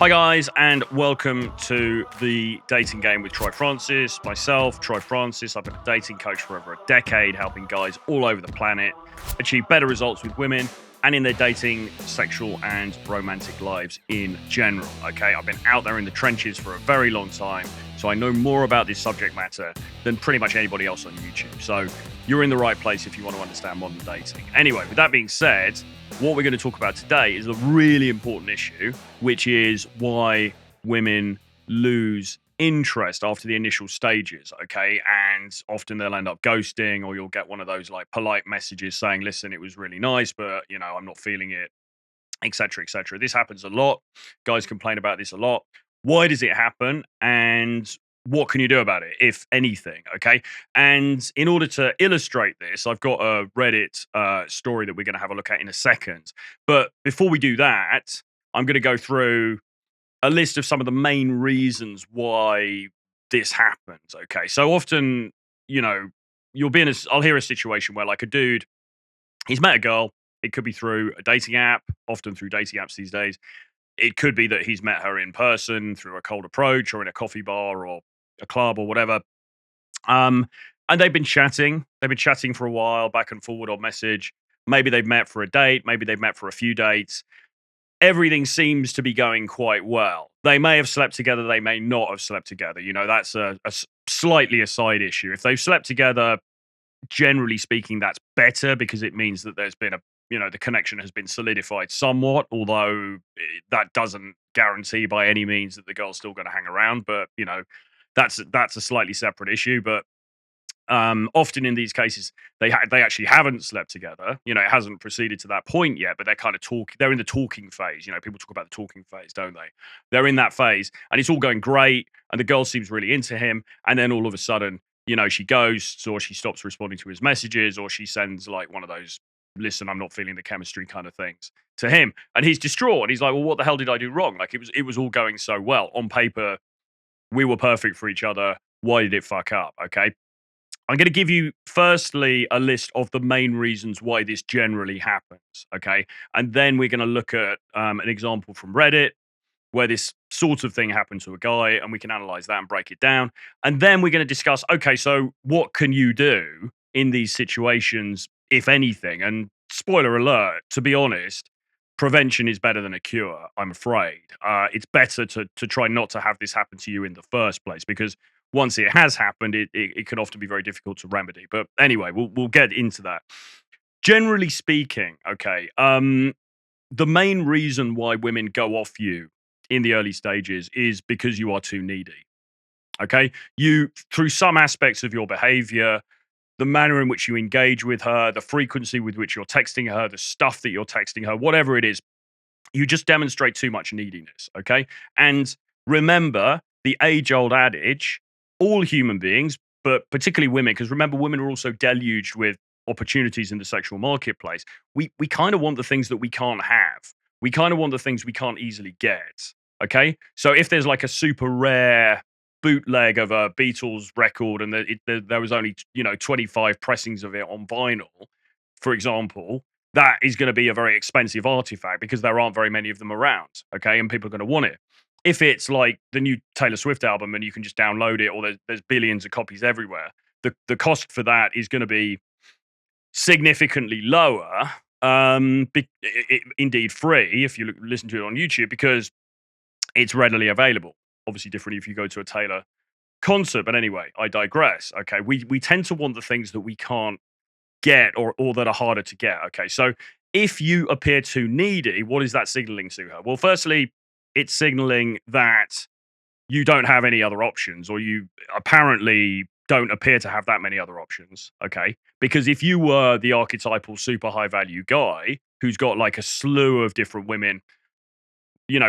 Hi, guys, and welcome to the Dating Game with Troy Francis. Myself, Troy Francis. I've been a dating coach for over a decade, helping guys all over the planet achieve better results with women and in their dating, sexual, and romantic lives in general. Okay, I've been out there in the trenches for a very long time, so I know more about this subject matter than pretty much anybody else on YouTube. So you're in the right place if you want to understand modern dating. Anyway, with that being said, what we're going to talk about today is a really important issue, which is why women lose interest after the initial stages, okay? And often they'll end up ghosting, or you'll get one of those like polite messages saying, listen, it was really nice, but I'm not feeling it, etc., etc. This happens a lot. Guys complain about this a lot. Why does it happen? And what can you do about it, if anything? Okay. And in order to illustrate this, I've got a Reddit story that we're going to have a look at in a second. But before we do that, I'm going to go through a list of some of the main reasons why this happens. Okay. So often, you'll be in I'll hear a situation where like a dude, he's met a girl. It could be through a dating app, often through dating apps these days. It could be that he's met her in person through a cold approach or in a coffee bar or a club or whatever. Um, and they've been chatting. They've been chatting for a while, back and forward on message. Maybe they've met for a date. Maybe they've met for a few dates. Everything seems to be going quite well. They may have slept together. They may not have slept together. That's slightly a side issue. If they've slept together, generally speaking, that's better because it means that there's been the connection has been solidified somewhat, although that doesn't guarantee by any means that the girl's still going to hang around. But, that's a slightly separate issue. But often in these cases, they actually haven't slept together. It hasn't proceeded to that point yet, but they're kind of they're in the talking phase. People talk about the talking phase, don't they? They're in that phase and it's all going great. And the girl seems really into him. And then all of a sudden, she ghosts or she stops responding to his messages or she sends like one of those, listen, I'm not feeling the chemistry kind of things to him. And he's distraught. And he's like, well, what the hell did I do wrong? Like it was all going so well. On paper, we were perfect for each other. Why did it fuck up? Okay. I'm going to give you, firstly, a list of the main reasons why this generally happens. Okay. And then we're going to look at an example from Reddit where this sort of thing happened to a guy, and we can analyze that and break it down. And then we're going to discuss, okay, so what can you do in these situations, if anything? And spoiler alert, to be honest, prevention is better than a cure, I'm afraid. It's better to try not to have this happen to you in the first place, because once it has happened, it can often be very difficult to remedy. But anyway, we'll get into that. Generally speaking, okay, the main reason why women go off you in the early stages is because you are too needy. Okay. Through some aspects of your behavior, the manner in which you engage with her, the frequency with which you're texting her, the stuff that you're texting her, whatever it is, you just demonstrate too much neediness. Okay. And remember the age old adage, all human beings, but particularly women, because remember, women are also deluged with opportunities in the sexual marketplace. We kind of want the things that we can't have. We kind of want the things we can't easily get. Okay. So if there's like a super rare bootleg of a Beatles record and there was only, 25 pressings of it on vinyl, for example, that is going to be a very expensive artifact because there aren't very many of them around. Okay. And people are going to want it. If it's like the new Taylor Swift album and you can just download it, or there's billions of copies everywhere, the cost for that is going to be significantly lower, indeed free if you listen to it on YouTube, because it's readily available. Obviously different if you go to a Taylor concert, but anyway, I digress. Okay, we tend to want the things that we can't get or that are harder to get. Okay, so if you appear too needy, what is that signaling to her? Well, firstly, it's signaling that you don't have any other options, or you apparently don't appear to have that many other options. Okay. Because if you were the archetypal super high value guy who's got like a slew of different women,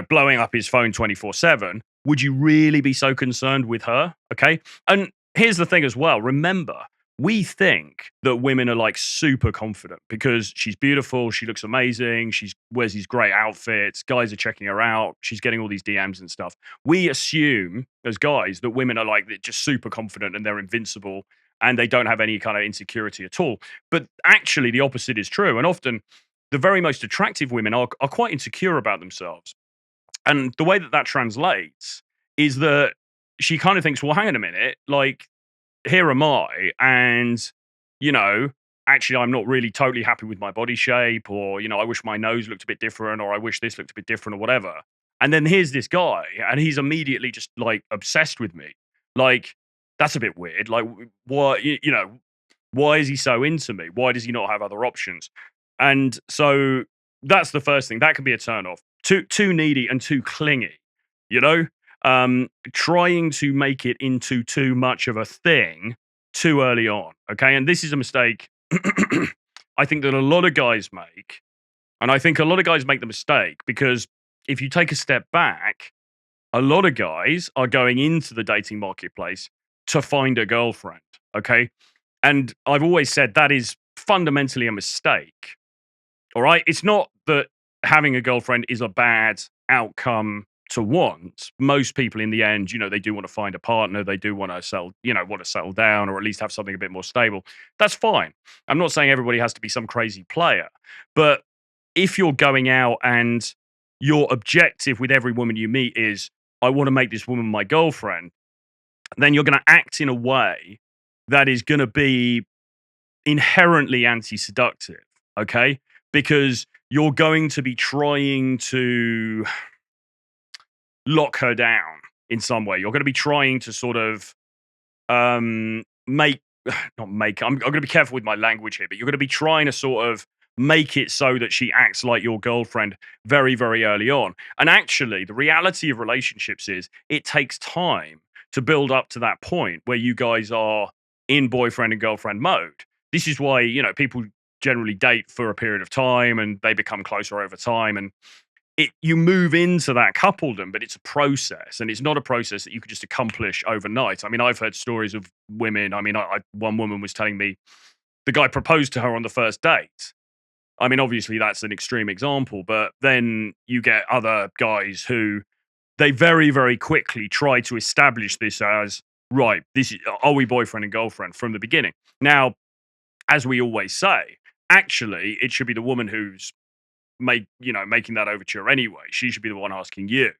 blowing up his phone 24/7, would you really be so concerned with her? Okay. And here's the thing as well. Remember, we think that women are like super confident because she's beautiful, she looks amazing, she wears these great outfits, guys are checking her out, she's getting all these DMs and stuff. We assume as guys that women are like just super confident and they're invincible and they don't have any kind of insecurity at all. But actually, the opposite is true. And often, the very most attractive women are quite insecure about themselves. And the way that that translates is that she kind of thinks, well, hang on a minute, like, here am I, and, you know, actually, I'm not really totally happy with my body shape, or, I wish my nose looked a bit different, or I wish this looked a bit different, or whatever. And then here's this guy, and he's immediately just like obsessed with me. Like, that's a bit weird. Like, why, why is he so into me? Why does he not have other options? And so that's the first thing. That can be a turn off. Too needy and too clingy, you know? Trying to make it into too much of a thing too early on. Okay. And this is a mistake I think that a lot of guys make. And I think a lot of guys make the mistake because if you take a step back, a lot of guys are going into the dating marketplace to find a girlfriend. Okay. And I've always said that is fundamentally a mistake. All right. It's not that having a girlfriend is a bad outcome to want. Most people in the end, they do want to find a partner. They do want to settle down or at least have something a bit more stable. That's fine. I'm not saying everybody has to be some crazy player. But if you're going out and your objective with every woman you meet is, I want to make this woman my girlfriend, then you're going to act in a way that is going to be inherently anti-seductive, okay? Because you're going to be trying to lock her down in some way. You're going to be trying to sort of make not make. I'm going to be careful with my language here, but you're going to be trying to sort of make it so that she acts like your girlfriend very, very early on. And actually, the reality of relationships is it takes time to build up to that point where you guys are in boyfriend and girlfriend mode. This is why, people generally date for a period of time and they become closer over time. And you move into that coupledom, but it's a process, and it's not a process that you could just accomplish overnight. I mean, I've heard stories of women. I mean, one woman was telling me the guy proposed to her on the first date. I mean, obviously that's an extreme example, but then you get other guys who they very, very quickly try to establish this as, right, this is, are we boyfriend and girlfriend from the beginning? Now, as we always say, actually, it should be the woman who's making that overture anyway. She should be the one asking you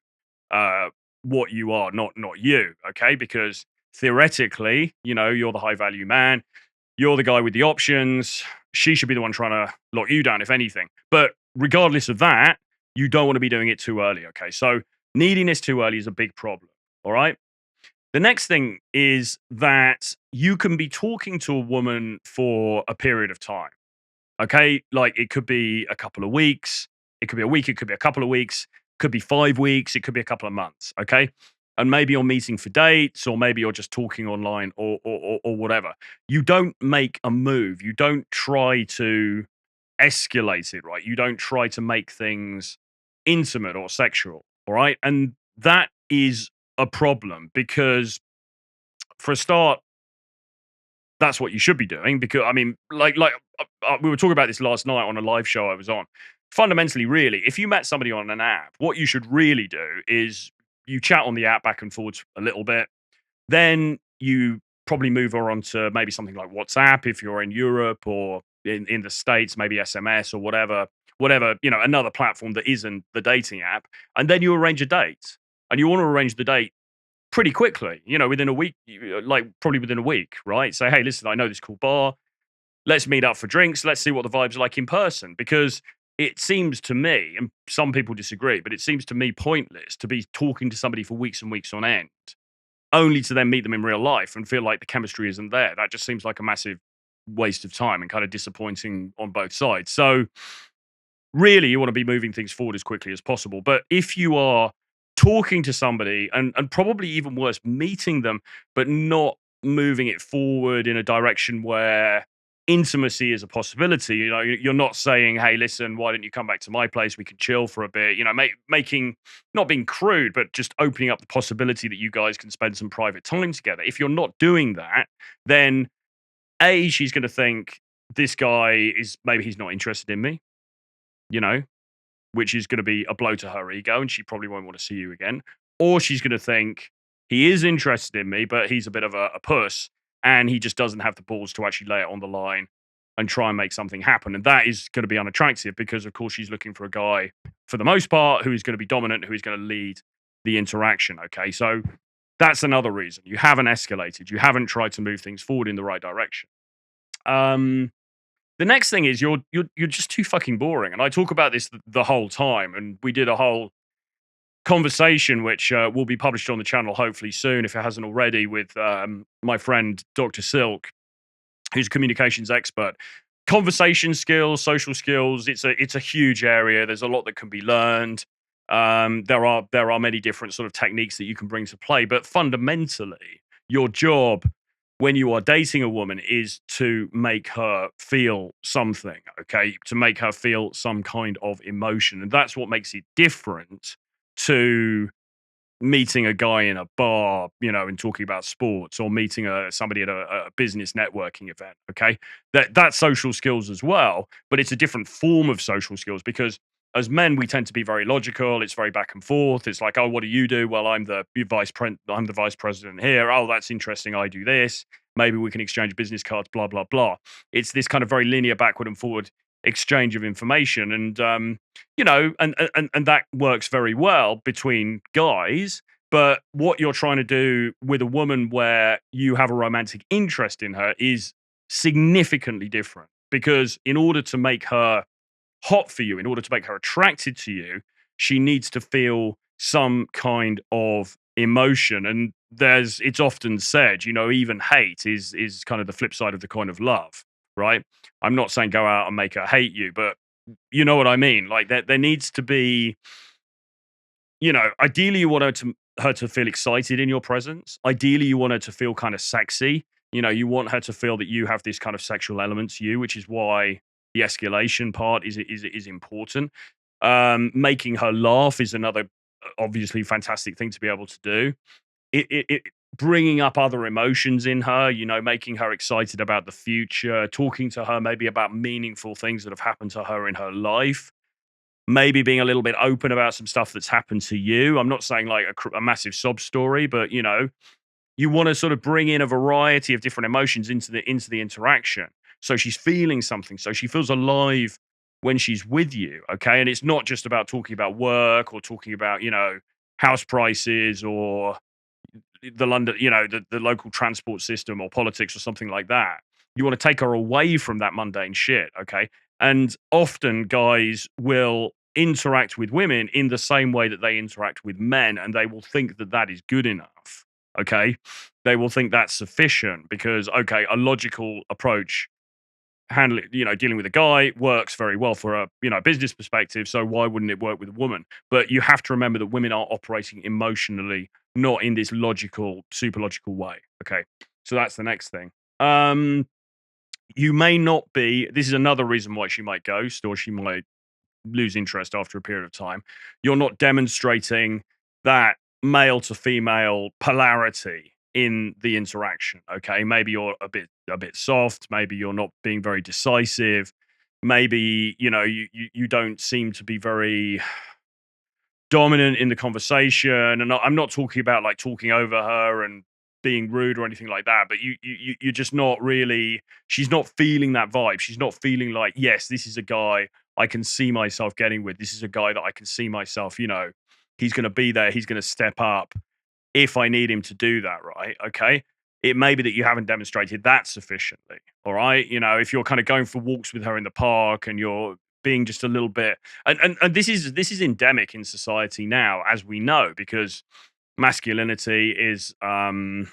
what you are, not you, okay? Because theoretically, you're the high value man, you're the guy with the options. She should be the one trying to lock you down, if anything. But regardless of that, you don't want to be doing it too early, okay? So neediness too early is a big problem, all right? The next thing is that you can be talking to a woman for a period of time. Okay, like it could be a couple of weeks, it could be a week, it could be a couple of weeks, could be 5 weeks, it could be a couple of months. Okay, and maybe you're meeting for dates, or maybe you're just talking online, or whatever. You don't make a move. You don't try to escalate it, right? You don't try to make things intimate or sexual. All right, and that is a problem because, for a start, that's what you should be doing because I mean, we were talking about this last night on a live show I was on. Fundamentally, really, if you met somebody on an app, what you should really do is you chat on the app back and forwards a little bit. Then you probably move her on to maybe something like WhatsApp if you're in Europe, or in the States, maybe SMS or whatever, another platform that isn't the dating app. And then you arrange a date. And you want to arrange the date pretty quickly, within a week, like probably within a week, right? Say, hey, listen, I know this cool bar. Let's meet up for drinks. Let's see what the vibes are like in person. Because it seems to me, and some people disagree, but it seems to me pointless to be talking to somebody for weeks and weeks on end, only to then meet them in real life and feel like the chemistry isn't there. That just seems like a massive waste of time and kind of disappointing on both sides. So really, you want to be moving things forward as quickly as possible. But if you are talking to somebody and probably even worse, meeting them, but not moving it forward in a direction where intimacy is a possibility, you're not saying, hey, listen, why don't you come back to my place? We can chill for a bit, making, not being crude, but just opening up the possibility that you guys can spend some private time together. If you're not doing that, then A, she's going to think this guy maybe he's not interested in me, you know, which is going to be a blow to her ego, and she probably won't want to see you again. Or she's going to think he is interested in me, but he's a bit of a puss, and he just doesn't have the balls to actually lay it on the line and try and make something happen. And that is going to be unattractive because, of course, she's looking for a guy, for the most part, who is going to be dominant, who is going to lead the interaction. Okay. So that's another reason. You haven't escalated. You haven't tried to move things forward in the right direction. The next thing is you're just too fucking boring. And I talk about this the whole time. And we did a whole conversation, which will be published on the channel hopefully soon, if it hasn't already, with my friend Dr. Silk, who's a communications expert. Conversation skills, social skills, it's a huge area. There's a lot that can be learned. There are many different sort of techniques that you can bring to play, but fundamentally, your job when you are dating a woman is to make her feel something, okay? To make her feel some kind of emotion. And that's what makes it different to meeting a guy in a bar, and talking about sports, or meeting somebody at a business networking event. Okay, that's social skills as well, but it's a different form of social skills because as men we tend to be very logical. It's very back and forth. It's like, oh, what do you do? Well, I'm the vice president here. Oh, that's interesting. I do this. Maybe we can exchange business cards. Blah blah blah. It's this kind of very linear, backward and forward exchange of information, and and that works very well between guys. But what you're trying to do with a woman where you have a romantic interest in her is significantly different, because in order to make her hot for you, in order to make her attracted to you, she needs to feel some kind of emotion. And it's often said, even hate is kind of the flip side of the coin of love, right? I'm not saying go out and make her hate you, but you know what I mean? Like there needs to be, ideally you want her to feel excited in your presence. Ideally you want her to feel kind of sexy. You want her to feel that you have this kind of sexual element to you, which is why the escalation part is important. Making her laugh is another obviously fantastic thing to be able to do. It bringing up other emotions in her, making her excited about the future, talking to her maybe about meaningful things that have happened to her in her life, maybe being a little bit open about some stuff that's happened to you. I'm not saying like a massive sob story, but you want to sort of bring in a variety of different emotions into the interaction, so she's feeling something, so she feels alive when she's with you. Okay, and it's not just about talking about work or talking about house prices or the London, the local transport system or politics or something like that. You want to take her away from that mundane shit. Okay, and often guys will interact with women in the same way that they interact with men, and they will think that that is good enough. Okay, they will think that's sufficient because, okay, a logical approach handling, dealing with a guy works very well for a, business perspective. So why wouldn't it work with a woman? But you have to remember that women are operating emotionally, not in this logical, super logical way. Okay, so that's the next thing. You may not be. This is another reason why she might ghost, or she might lose interest after a period of time. You're not demonstrating that male to female polarity in the interaction. Okay, maybe you're a bit soft. Maybe you're not being very decisive. Maybe you don't seem to be very dominant in the conversation. And I'm not talking about like talking over her and being rude or anything like that, but you're just not really. She's not feeling that vibe. She's not feeling like, yes, this is a guy I can see myself getting with. This is a guy that I can see myself, he's going to be there. He's going to step up if I need him to do that, right? Okay. It may be that you haven't demonstrated that sufficiently. All right. If you're kind of going for walks with her in the park and you're being just a little bit, and this is endemic in society now, as we know, because masculinity is under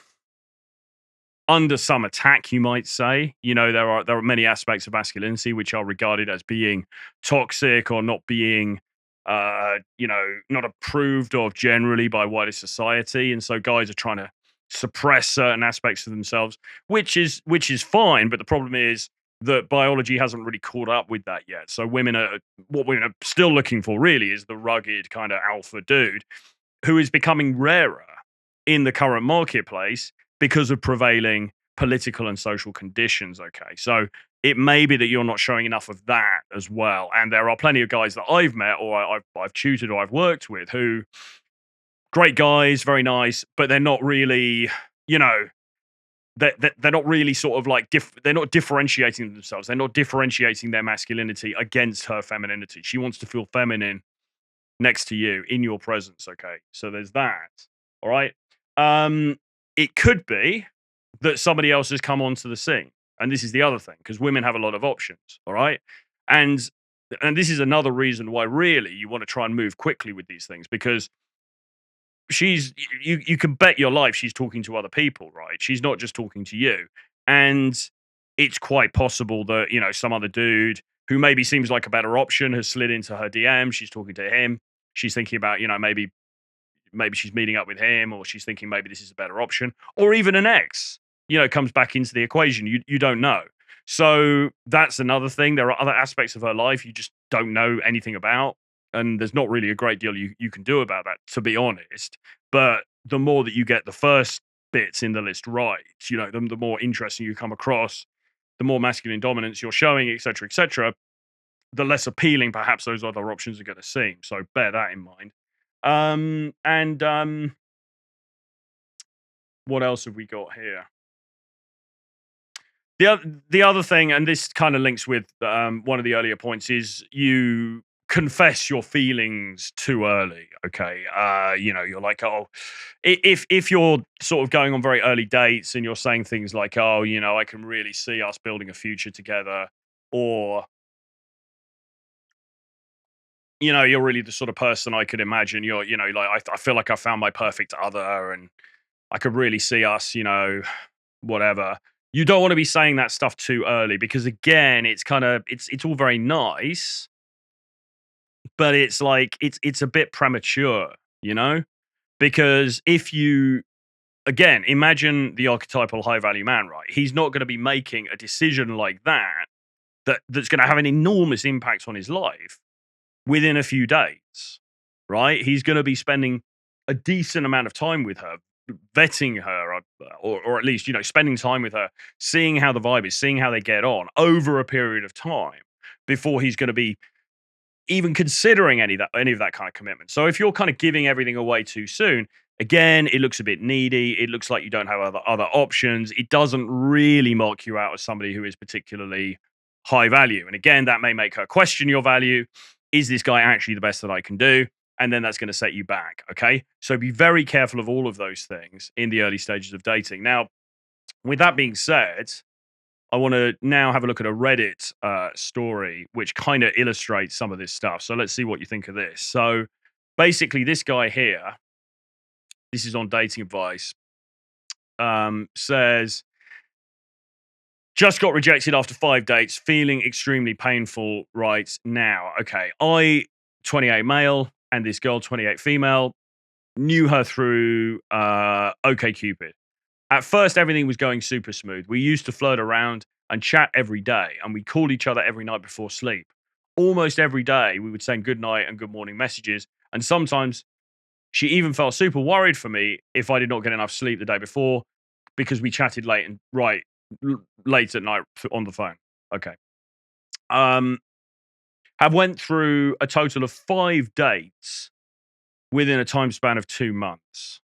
some attack, you might say. There are many aspects of masculinity which are regarded as being toxic or not being, not approved of generally by wider society, and so guys are trying to suppress certain aspects of themselves, which is fine. But the problem is that biology hasn't really caught up with that yet. So what women are still looking for really is the rugged kind of alpha dude, who is becoming rarer in the current marketplace because of prevailing political and social conditions. Okay, so it may be that you're not showing enough of that as well. And there are plenty of guys that I've met or I've tutored or I've worked with who, great guys, very nice, but they're not really, they're not really sort of like they're not differentiating themselves. They're not differentiating their masculinity against her femininity. She wants to feel feminine next to you in your presence. Okay, so there's that. All right. It could be that somebody else has come onto the scene, and this is the other thing, because women have a lot of options. All right, and this is another reason why really you want to try and move quickly with these things, because you can bet your life she's talking to other people, right? She's not just talking to you. And it's quite possible that, some other dude who maybe seems like a better option has slid into her DM. She's talking to him. She's thinking about, maybe she's meeting up with him, or she's thinking maybe this is a better option, or even an ex, comes back into the equation. You don't know. So that's another thing. There are other aspects of her life you just don't know anything about. And there's not really a great deal you can do about that, to be honest. But the more that you get the first bits in the list right, the more interesting you come across, the more masculine dominance you're showing, etc., the less appealing perhaps those other options are going to seem. So bear that in mind. What else have we got here? The other thing, and this kind of links with one of the earlier points, is you confess your feelings too early. Okay, you're like, oh, if you're sort of going on very early dates and you're saying things like, oh, I can really see us building a future together, or you're really the sort of person I could imagine. You're, like I feel like I found my perfect other, and I could really see us, whatever. You don't want to be saying that stuff too early, because again, it's kind of it's all very nice, but it's like it's a bit premature, because if you again imagine the archetypal high value man, right? He's not going to be making a decision like that's going to have an enormous impact on his life within a few days, right? He's going to be spending a decent amount of time with her, vetting her, or at least, spending time with her, seeing how the vibe is, seeing how they get on over a period of time before he's going to be even considering any of that kind of commitment. So if you're kind of giving everything away too soon, again, it looks a bit needy. It looks like you don't have other options. It doesn't really mark you out as somebody who is particularly high value. And again, that may make her question your value. Is this guy actually the best that I can do? And then that's going to set you back. Okay. So be very careful of all of those things in the early stages of dating. Now, with that being said, I want to now have a look at a Reddit story, which kind of illustrates some of this stuff. So let's see what you think of this. So basically, this guy here, this is on Dating Advice, says, just got rejected after 5 dates, feeling extremely painful right now. Okay, I, 28 male, and this girl, 28 female, knew her through OkCupid. At first, everything was going super smooth. We used to flirt around and chat every day, and we called each other every night before sleep. Almost every day, we would send good night and good morning messages, and sometimes she even felt super worried for me if I did not get enough sleep the day before, because we chatted late at night on the phone. Okay. Have went through a total of 5 dates within a time span of 2 months.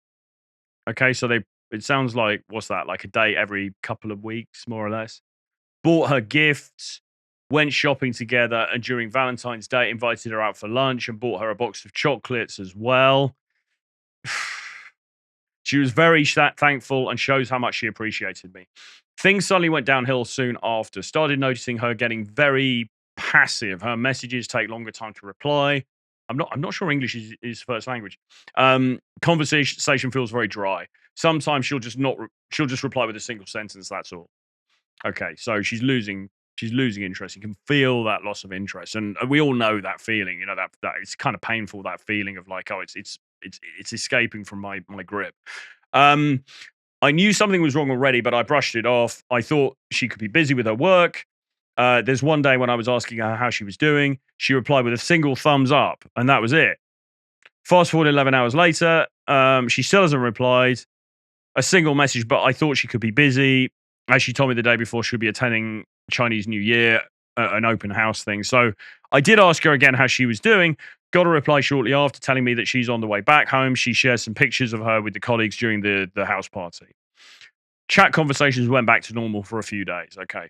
Okay, so it sounds like, what's that, like a date every couple of weeks, more or less. Bought her gifts, went shopping together, and during Valentine's Day, invited her out for lunch and bought her a box of chocolates as well. She was very thankful and shows how much she appreciated me. Things suddenly went downhill soon after. Started noticing her getting very passive. Her messages take longer time to reply. I'm not sure English is first language. Conversation feels very dry. Sometimes she'll just reply with a single sentence. That's all. Okay, so she's losing interest. You can feel that loss of interest, and we all know that feeling. That it's kind of painful. That feeling of like, oh, it's escaping from my grip. I knew something was wrong already, but I brushed it off. I thought she could be busy with her work. There's one day when I was asking her how she was doing. She replied with a single thumbs up, and that was it. Fast forward 11 hours later, she still hasn't replied a single message, but I thought she could be busy. As she told me the day before, she'll be attending Chinese New Year, an open house thing. So I did ask her again how she was doing. Got a reply shortly after telling me that she's on the way back home. She shares some pictures of her with the colleagues during the house party. Chat conversations went back to normal for a few days. Okay.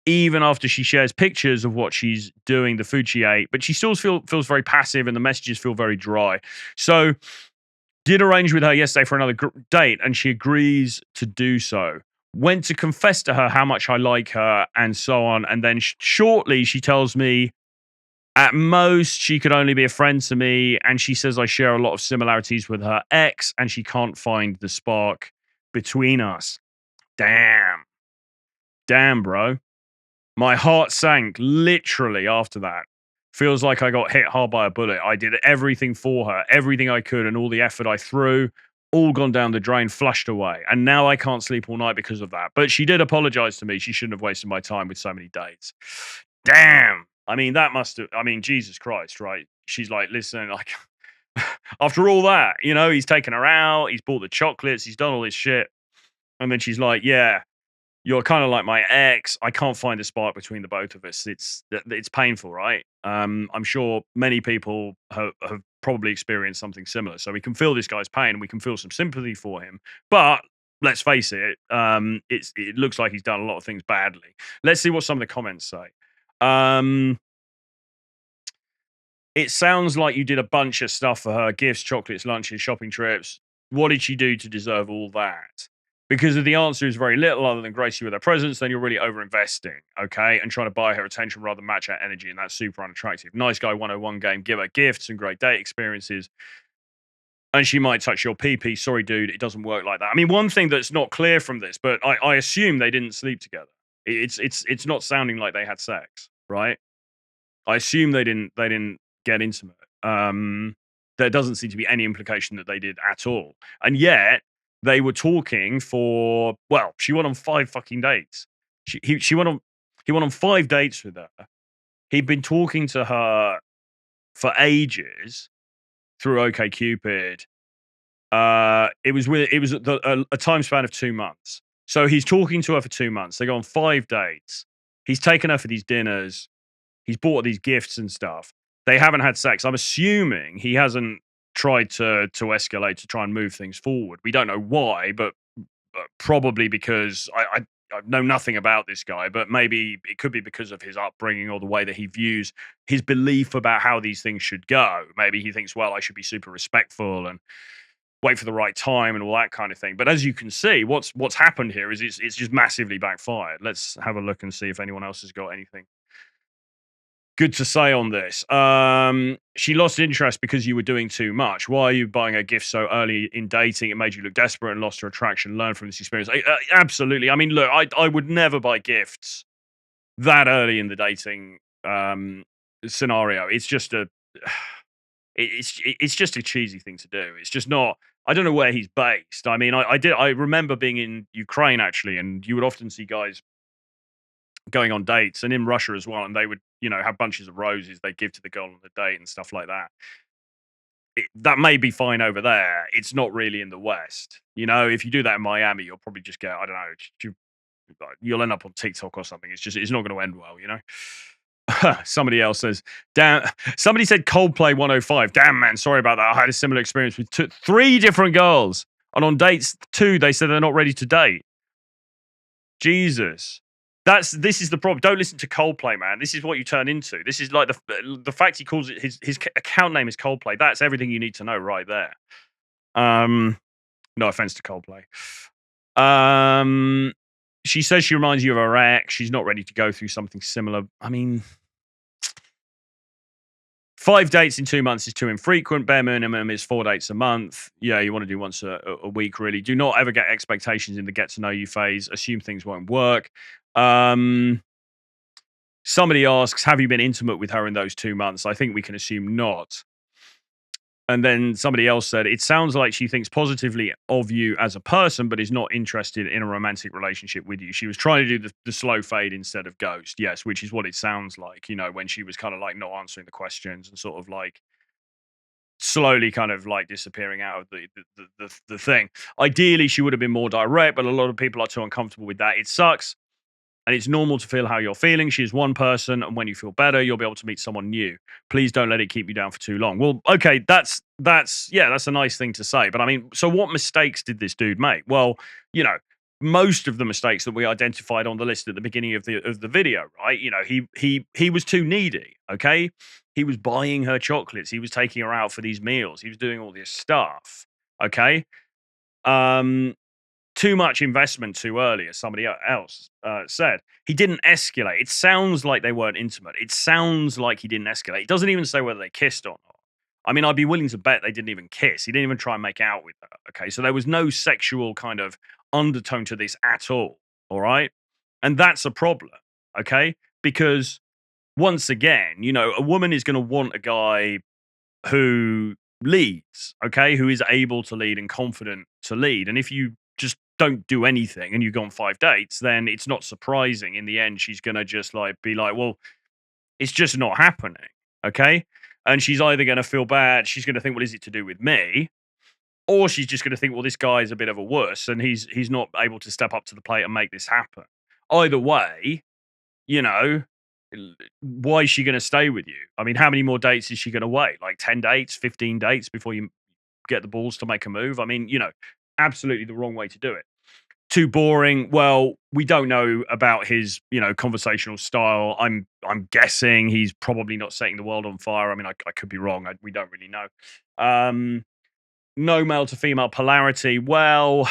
Even after she shares pictures of what she's doing, the food she ate, but she still feels very passive and the messages feel very dry. So, did arrange with her yesterday for another date, and she agrees to do so. Went to confess to her how much I like her and so on. And then shortly, she tells me at most she could only be a friend to me. And she says I share a lot of similarities with her ex and she can't find the spark between us. Damn. Damn, bro. My heart sank literally after that. Feels like I got hit hard by a bullet. I did everything for her, everything I could, and all the effort I threw, all gone down the drain, flushed away. And now I can't sleep all night because of that. But she did apologize to me. She shouldn't have wasted my time with so many dates. Damn. I mean, that must have, I mean, Jesus Christ, right? She's like, listen, like, after all that, you know, he's taken her out, he's bought the chocolates, he's done all this shit. And then she's like, yeah, you're kind of like my ex. I can't find a spark between the both of us. It's painful, right? I'm sure many people have probably experienced something similar. So we can feel this guy's pain and we can feel some sympathy for him. But let's face it, it looks like he's done a lot of things badly. Let's see what some of the comments say. It sounds like you did a bunch of stuff for her: gifts, chocolates, lunches, shopping trips. What did she do to deserve all that? Because if the answer is very little other than grace you with her presence, then you're really over-investing, okay? And trying to buy her attention rather than match her energy, and that's super unattractive. Nice guy 101 game, give her gifts and great date experiences, and she might touch your pee-pee. Sorry, dude, it doesn't work like that. I mean, one thing that's not clear from this, but I assume they didn't sleep together. It's not sounding like they had sex, right? I assume they didn't get intimate. There doesn't seem to be any implication that they did at all. And yet they were talking for, well, she went on 5 fucking dates. He went on 5 dates with her. He'd been talking to her for ages through OkCupid. It was a time span of 2 months. So he's talking to her for 2 months. They go on 5 dates. He's taken her for these dinners. He's bought these gifts and stuff. They haven't had sex. I'm assuming he hasn't tried to escalate to try and move things forward. We don't know why, but probably because I know nothing about this guy, but maybe it could be because of his upbringing or the way that he views his belief about how these things should go. Maybe he thinks, well, I should be super respectful and wait for the right time and all that kind of thing. But as you can see, what's happened here is it's just massively backfired. Let's have a look and see if anyone else has got anything good to say on this. She lost interest because you were doing too much. Why are you buying her gifts so early in dating? It made you look desperate and lost her attraction. Learn from this experience. Absolutely. I mean, look, I would never buy gifts that early in the dating scenario. It's just it's just a cheesy thing to do. It's just not. I don't know where he's based. I mean, I remember being in Ukraine actually, and you would often see guys going on dates, and in Russia as well, and they would, you know, have bunches of roses they give to the girl on the date and stuff like that. That may be fine over there. It's not really in the West. You know, if you do that in Miami, you'll probably just get, I don't know, you'll end up on TikTok or something. It's not going to end well, you know? Somebody else says, damn, somebody said Coldplay 105. Damn, man, sorry about that. I had a similar experience with 3 different girls. And on dates 2, they said they're not ready to date. Jesus. This is the problem. Don't listen to Coldplay, man. This is what you turn into. This is like the fact he calls it his account name is Coldplay. That's everything you need to know right there. No offense to Coldplay. She says she reminds you of her ex. She's not ready to go through something similar. I mean, 5 dates in 2 months is too infrequent. Bare minimum is 4 dates a month. Yeah, you want to do once a week, really. Do not ever get expectations in the get to know you phase. Assume things won't work. Somebody asks, have you been intimate with her in those 2 months? I think we can assume not. And then somebody else said, it sounds like she thinks positively of you as a person, but is not interested in a romantic relationship with you. She was trying to do the slow fade instead of ghost. Yes, which is what it sounds like, you know, when she was kind of like not answering the questions and sort of like slowly kind of like disappearing out of the thing. Ideally, she would have been more direct, but a lot of people are too uncomfortable with that. It sucks. and it's normal to feel how you're feeling. She is one person, and when you feel better, you'll be able to meet someone new. Please don't let it keep you down for too long. Well, okay, that's a nice thing to say. But I mean, so what mistakes did this dude make? Well, you know, most of the mistakes that we identified on the list at the beginning of the video, right? You know, he was too needy. Okay, he was buying her chocolates. He was taking her out for these meals. He was doing all this stuff. Okay. Too much investment too early, as somebody else said. He didn't escalate. It sounds like they weren't intimate. It sounds like he didn't escalate. It doesn't even say whether they kissed or not. I mean, I'd be willing to bet they didn't even kiss. He didn't even try and make out with her. Okay, so there was no sexual kind of undertone to this at all. All right, and that's a problem. Okay, because once again, you know, a woman is going to want a guy who leads, okay, who is able to lead and confident to lead. And if you just don't do anything and you go on 5 dates, then it's not surprising in the end she's gonna just like be like, well, it's just not happening. Okay. And she's either gonna feel bad, she's gonna think, well, is it to do with me? Or she's just gonna think, well, this guy is a bit of a wuss and he's not able to step up to the plate and make this happen. Either way, you know, why is she going to stay with you? I mean, how many more dates is she going to wait? Like 10 dates, 15 dates before you get the balls to make a move? I mean, you know, absolutely the wrong way to do it. Too boring. Well, we don't know about his, you know, conversational style. I'm guessing he's probably not setting the world on fire. I mean, I could be wrong. We don't really know. No male to female polarity. Well,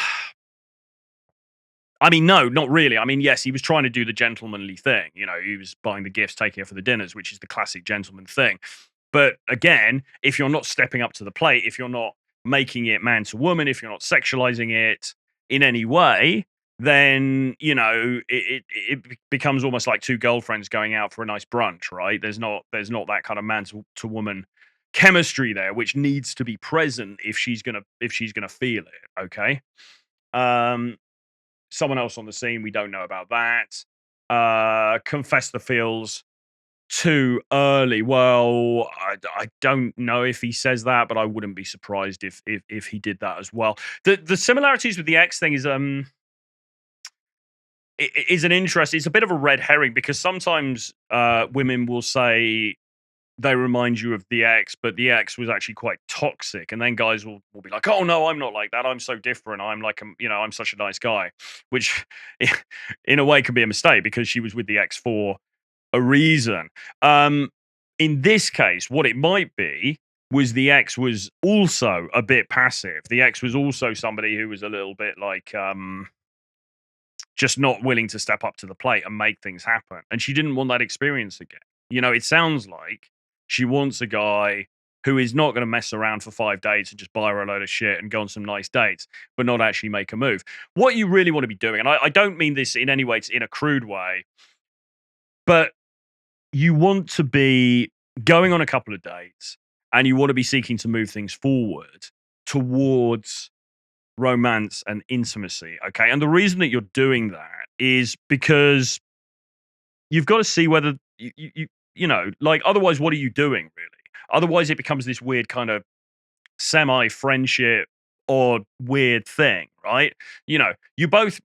I mean, no, not really. I mean, yes, he was trying to do the gentlemanly thing. You know, he was buying the gifts, taking her for the dinners, which is the classic gentleman thing. But again, if you're not stepping up to the plate, if you're not making it man to woman, if you're not sexualizing it in any way, then, you know, it becomes almost like two girlfriends going out for a nice brunch, right? There's not that kind of man to woman chemistry there, which needs to be present if she's gonna feel it. Okay. Um, Someone else on the scene, we don't know about that. Confess the feels too early. Well, I don't know if he says that, but I wouldn't be surprised if he did that as well. The similarities with the X thing is is an interest. It's a bit of a red herring because sometimes women will say they remind you of the ex, but the ex was actually quite toxic. And then guys will be like, oh no, I'm not like that. I'm so different. I'm like, you know, I'm such a nice guy, which in a way can be a mistake because she was with the ex for a reason. In this case, what it might be was the ex was also a bit passive. The ex was also somebody who was a little bit like, just not willing to step up to the plate and make things happen. And she didn't want that experience again. You know, it sounds like she wants a guy who is not going to mess around for 5 dates and just buy her a load of shit and go on some nice dates, but not actually make a move. What you really want to be doing, and I don't mean this in any way in a crude way, but you want to be going on a couple of dates and you want to be seeking to move things forward towards romance and intimacy. Okay. And the reason that you're doing that is because you've got to see whether you know, like, otherwise, what are you doing really? Otherwise, it becomes this weird kind of semi friendship or weird thing, right? You know, you're both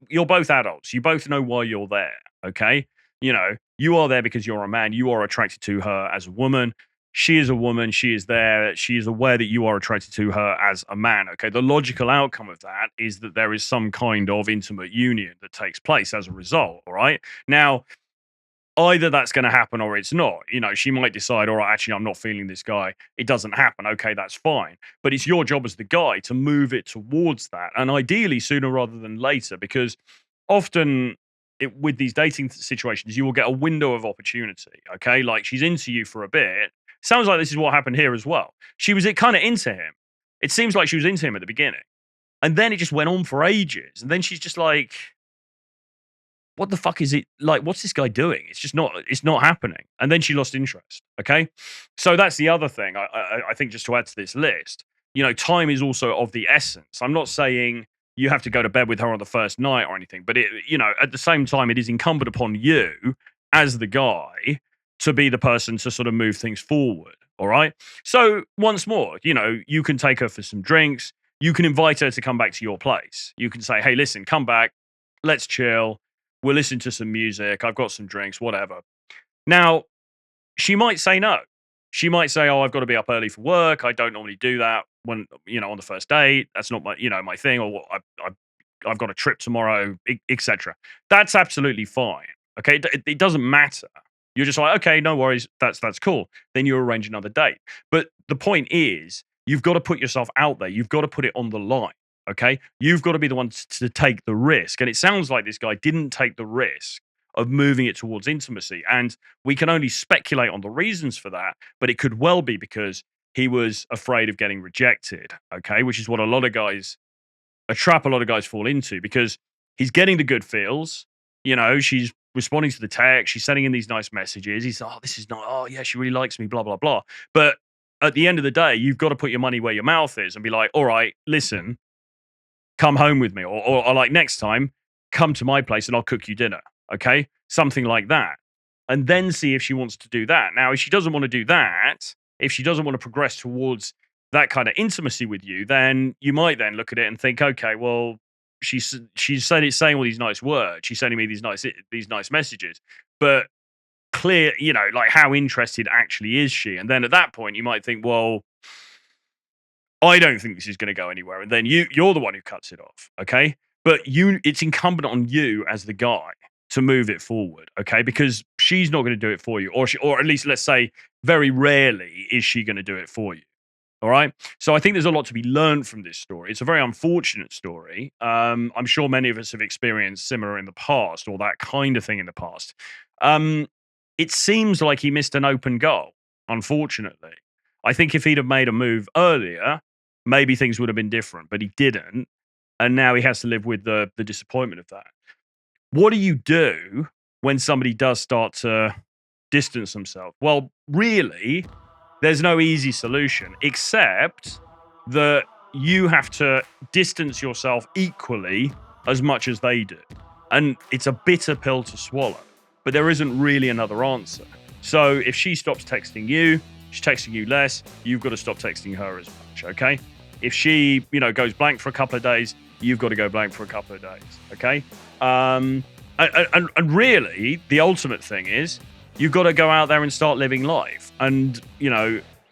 adults. You both know why you're there. Okay. You know, you are there because you're a man. You are attracted to her as a woman. She is a woman. She is there. She is aware that you are attracted to her as a man. Okay. The logical outcome of that is that there is some kind of intimate union that takes place as a result. All right. Now, either that's going to happen or it's not. You know, she might decide, all right, actually, I'm not feeling this guy. It doesn't happen. Okay, that's fine. But it's your job as the guy to move it towards that. And ideally sooner rather than later, because often with these dating situations, you will get a window of opportunity. Okay, like she's into you for a bit. Sounds like this is what happened here as well. She was kind of into him. It seems like she was into him at the beginning. And then it just went on for ages. And then she's just like, what the fuck is it like? What's this guy doing? It's not happening. And then she lost interest. Okay. So that's the other thing. I think just to add to this list, you know, time is also of the essence. I'm not saying you have to go to bed with her on the first night or anything, but you know, at the same time, it is incumbent upon you as the guy to be the person to sort of move things forward. All right. So once more, you know, you can take her for some drinks. You can invite her to come back to your place. You can say, hey, listen, come back. Let's chill. We'll listen to some music. I've got some drinks, whatever. Now, she might say no. She might say, "Oh, I've got to be up early for work. I don't normally do that when, on the first date. That's not my thing. Or I've got a trip tomorrow, etc." That's absolutely fine. Okay, it doesn't matter. You're just like, okay, no worries. That's cool. Then you arrange another date. But the point is, you've got to put yourself out there. You've got to put it on the line. Okay, you've got to be the one to take the risk. And it sounds like this guy didn't take the risk of moving it towards intimacy. And we can only speculate on the reasons for that, but it could well be because he was afraid of getting rejected, okay, which is what a trap a lot of guys fall into, because he's getting the good feels. She's responding to the text, she's sending in these nice messages. He's, oh, this is not, oh, yeah, she really likes me, blah, blah, blah. But at the end of the day, you've got to put your money where your mouth is and be like, all right, listen, come home with me. Or like next time, come to my place and I'll cook you dinner. Okay, something like that, and then see if she wants to do that. Now, if she doesn't want to do that, if she doesn't want to progress towards that kind of intimacy with you, then you might then look at it and think, okay, well, she's saying all these nice words, she's sending me these nice messages, but clear, like how interested actually is she? And then at that point, you might think, well, I don't think this is going to go anywhere, and then you're the one who cuts it off. Okay, but it's incumbent on you as the guy to move it forward, okay? Because she's not going to do it for you, or at least, let's say, very rarely is she going to do it for you. All right. So I think there's a lot to be learned from this story. It's a very unfortunate story. I'm sure many of us have experienced similar in the past, or that kind of thing in the past. It seems like he missed an open goal, unfortunately. I think if he'd have made a move earlier, maybe things would have been different, but he didn't. And now he has to live with the disappointment of that. What do you do when somebody does start to distance themselves? Well, really, there's no easy solution, except that you have to distance yourself equally as much as they do. And it's a bitter pill to swallow, but there isn't really another answer. So if she stops texting you, she's texting you less, you've got to stop texting her as much, okay? If she, goes blank for a couple of days, you've got to go blank for a couple of days, okay? And really, the ultimate thing is you've got to go out there and start living life and,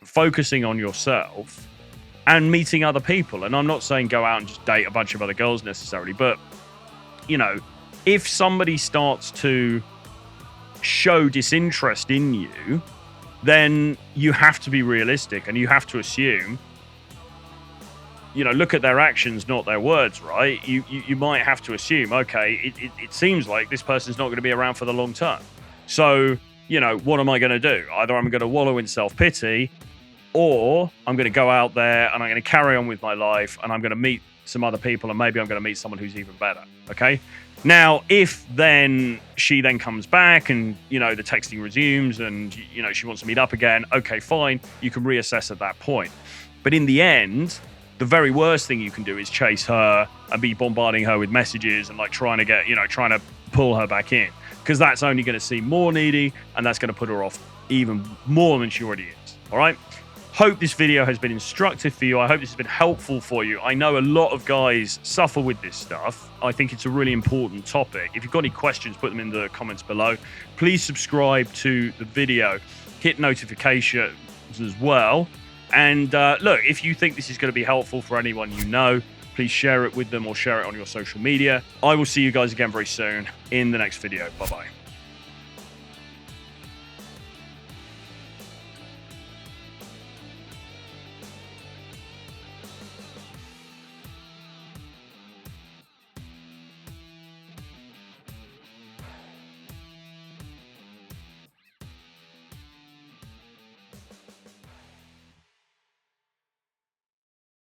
focusing on yourself and meeting other people. And I'm not saying go out and just date a bunch of other girls necessarily, but, if somebody starts to show disinterest in you, then you have to be realistic and you have to assume, look at their actions, not their words, right? You might have to assume, okay, it seems like this person's not going to be around for the long term. So, what am I going to do? Either I'm going to wallow in self-pity, or I'm going to go out there and I'm going to carry on with my life and I'm going to meet some other people and maybe I'm going to meet someone who's even better, okay? Now, if then she then comes back and, the texting resumes and, she wants to meet up again, okay, fine, you can reassess at that point. But in the end, the very worst thing you can do is chase her and be bombarding her with messages and like trying to pull her back in, because that's only going to seem more needy and that's going to put her off even more than she already is. All right. Hope this video has been instructive for you. I hope this has been helpful for you. I know a lot of guys suffer with this stuff. I think it's a really important topic. If you've got any questions, put them in the comments below. Please subscribe to the video, hit notifications as well. And look, if you think this is going to be helpful for anyone you know, please share it with them or share it on your social media. I will see you guys again very soon in the next video. Bye-bye.